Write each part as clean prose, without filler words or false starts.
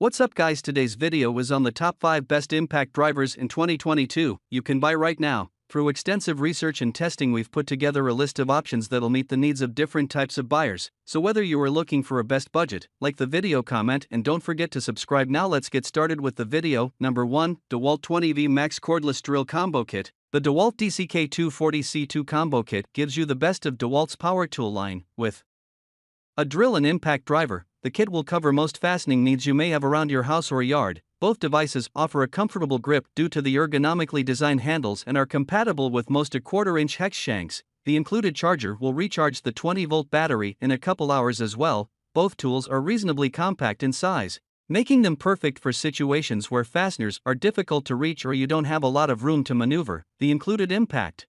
What's up guys, today's video is on the top 5 best impact drivers in 2022 you can buy right now. Through extensive research and testing we've put together a list of options that'll meet the needs of different types of buyers. So whether you are looking for a best budget, like the video, comment, and don't forget to subscribe. Now let's get started with the video. Number 1. DeWalt 20V Max Cordless Drill Combo Kit. The DeWalt DCK240C2 Combo Kit gives you the best of DeWalt's power tool line, with a drill and impact driver. The kit will cover most fastening needs you may have around your house or yard. Both devices offer a comfortable grip due to the ergonomically designed handles and are compatible with most 1/4-inch hex shanks. The included charger will recharge the 20-volt battery in a couple hours as well. Both tools are reasonably compact in size, making them perfect for situations where fasteners are difficult to reach or you don't have a lot of room to maneuver. The included impact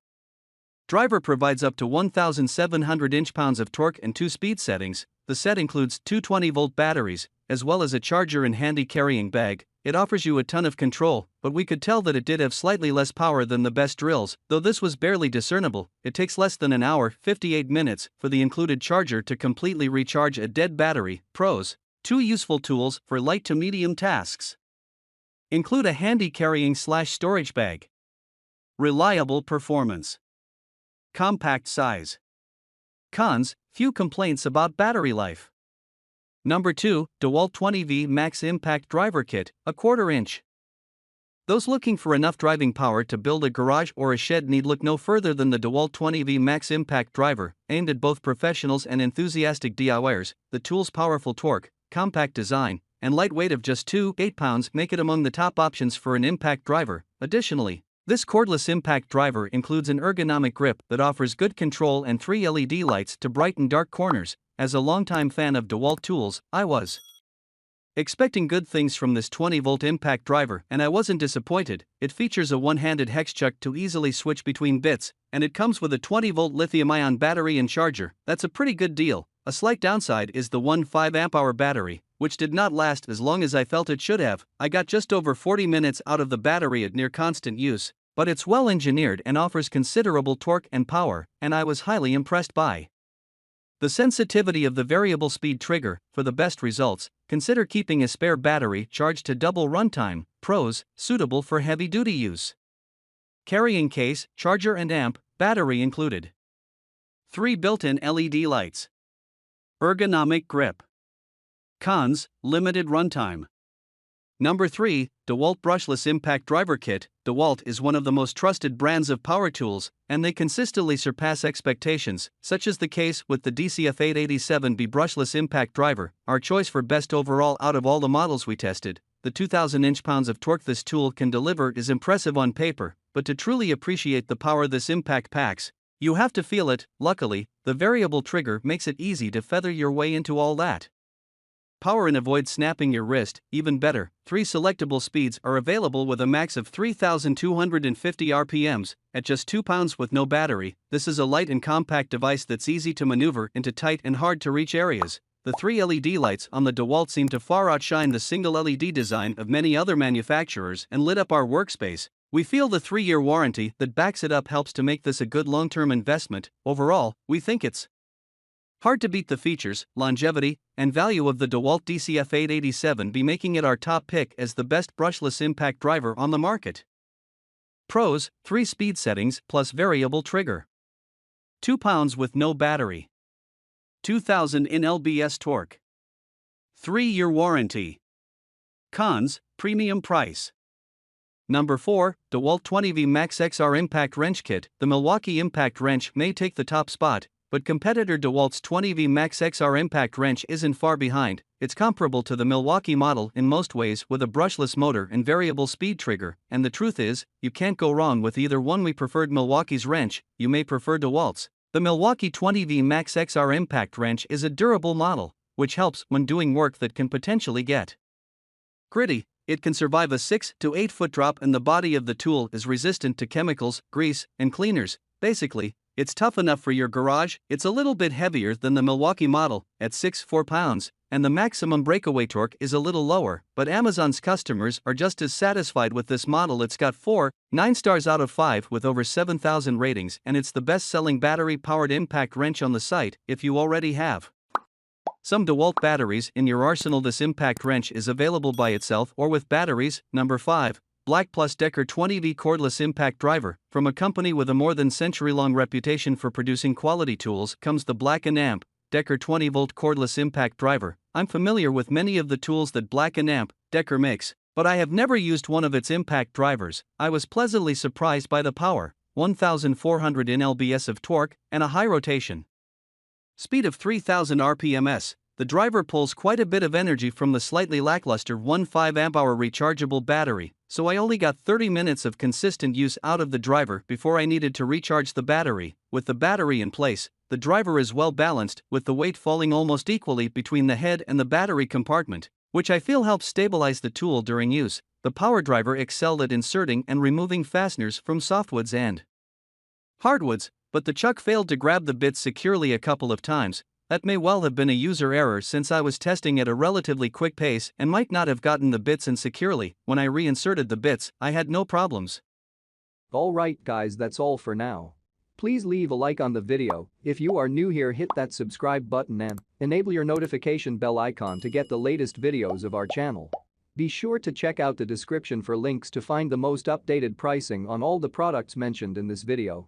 driver provides up to 1,700 inch-pounds of torque and 2 speed settings. The set includes 2 20-volt batteries, as well as a charger and handy carrying bag. It offers you a ton of control, but we could tell that it did have slightly less power than the best drills, though this was barely discernible. It takes less than an hour, 58 minutes, for the included charger to completely recharge a dead battery. Pros: 2 useful tools for light to medium tasks. Include a handy carrying/storage bag. Reliable performance. Compact size. Cons: few complaints about battery life. Number 2. DeWalt 20V Max Impact Driver Kit, 1/4 inch. Those looking for enough driving power to build a garage or a shed need look no further than the DeWalt 20V Max Impact Driver, aimed at both professionals and enthusiastic DIYers. The tool's powerful torque, compact design, and light weight of just 2.8 pounds make it among the top options for an impact driver. Additionally, this cordless impact driver includes an ergonomic grip that offers good control and 3 LED lights to brighten dark corners. As a longtime fan of DeWalt tools, I was expecting good things from this 20-volt impact driver, and I wasn't disappointed. It features a one-handed hex chuck to easily switch between bits, and it comes with a 20-volt lithium-ion battery and charger. That's a pretty good deal. A slight downside is the 5 amp-hour battery, which did not last as long as I felt it should have. I got just over 40 minutes out of the battery at near constant use. But it's well engineered and offers considerable torque and power, and I was highly impressed by the sensitivity of the variable speed trigger. For the best results, consider keeping a spare battery charged to double runtime. Pros: suitable for heavy-duty use. Carrying case, charger and amp, battery included. 3 built-in LED lights. Ergonomic grip. Cons: limited runtime. Number 3. DeWalt Brushless Impact Driver Kit. DeWalt is one of the most trusted brands of power tools, and they consistently surpass expectations, such as the case with the DCF887B Brushless Impact Driver, our choice for best overall out of all the models we tested. The 2,000 inch-pounds of torque this tool can deliver is impressive on paper, but to truly appreciate the power this impact packs, you have to feel it. Luckily, the variable trigger makes it easy to feather your way into all that power and avoid snapping your wrist. Even better, 3 selectable speeds are available with a max of 3,250 RPMs, at just 2 pounds with no battery. This is a light and compact device that's easy to maneuver into tight and hard to reach areas. The 3 LED lights on the DeWalt seem to far outshine the single LED design of many other manufacturers and lit up our workspace. We feel the 3-year warranty that backs it up helps to make this a good long-term investment. Overall, we think it's hard to beat the features, longevity, and value of the DeWalt DCF887B, making it our top pick as the best brushless impact driver on the market. Pros: 3 speed settings plus variable trigger. 2 pounds with no battery. 2,000 in lbs torque. 3-year warranty. Cons: premium price. Number 4. DeWalt 20V Max XR Impact Wrench Kit. The Milwaukee Impact Wrench may take the top spot, but competitor DeWalt's 20V Max XR Impact Wrench isn't far behind. It's comparable to the Milwaukee model in most ways, with a brushless motor and variable speed trigger, and the truth is, you can't go wrong with either one. We preferred Milwaukee's wrench, you may prefer DeWalt's. The Milwaukee 20V Max XR Impact Wrench is a durable model, which helps when doing work that can potentially get gritty. It can survive a 6 to 8 foot drop, and the body of the tool is resistant to chemicals, grease, and cleaners. Basically, it's tough enough for your garage. It's a little bit heavier than the Milwaukee model, at 6.4 pounds, and the maximum breakaway torque is a little lower, but Amazon's customers are just as satisfied with this model. It's got 4.9 stars out of 5 with over 7,000 ratings, and it's the best-selling battery-powered impact wrench on the site. If you already have Some DeWalt batteries in your arsenal. This impact wrench is available by itself or with batteries. Number 5. BLACK+DECKER 20V Cordless Impact Driver. From a company with a more than century-long reputation for producing quality tools comes the BLACK+DECKER 20V Cordless Impact Driver. I'm familiar with many of the tools that BLACK+DECKER makes, but I have never used one of its impact drivers. I was pleasantly surprised by the power, 1,400 nlbs of torque, and a high rotation speed of 3,000 rpms. The driver pulls quite a bit of energy from the slightly lackluster 15 Ah rechargeable battery, so I only got 30 minutes of consistent use out of the driver before I needed to recharge the battery. With the battery in place, the driver is well balanced, with the weight falling almost equally between the head and the battery compartment, which I feel helps stabilize the tool during use. The power driver excelled at inserting and removing fasteners from softwoods and hardwoods, but the chuck failed to grab the bits securely a couple of times. That may well have been a user error since I was testing at a relatively quick pace and might not have gotten the bits in securely. When I reinserted the bits, I had no problems. Alright guys, that's all for now. Please leave a like on the video. If you are new here, hit that subscribe button and enable your notification bell icon to get the latest videos of our channel. Be sure to check out the description for links to find the most updated pricing on all the products mentioned in this video.